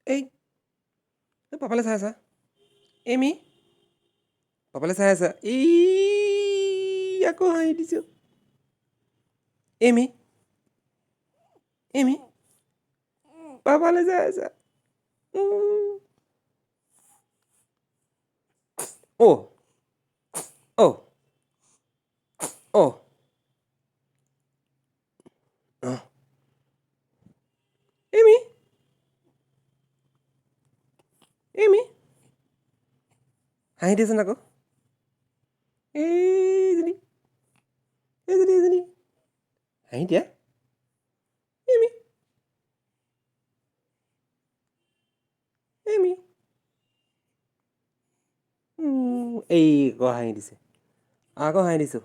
এই পাপালৈ চাই আছা এমি পাপালৈ চাই আছা আকৌ হাঁহি দিছোঁ এমি এমি পাপালৈ চাই আছা অ' অ' অ' এমি এমি হাঁহি দিয়াচোন আকৌ এইজনী এইজনী হাঁহি দিয়া এমি এমি এই আকৌ হাঁহি দিছে আকৌ হাঁহি দিছোঁ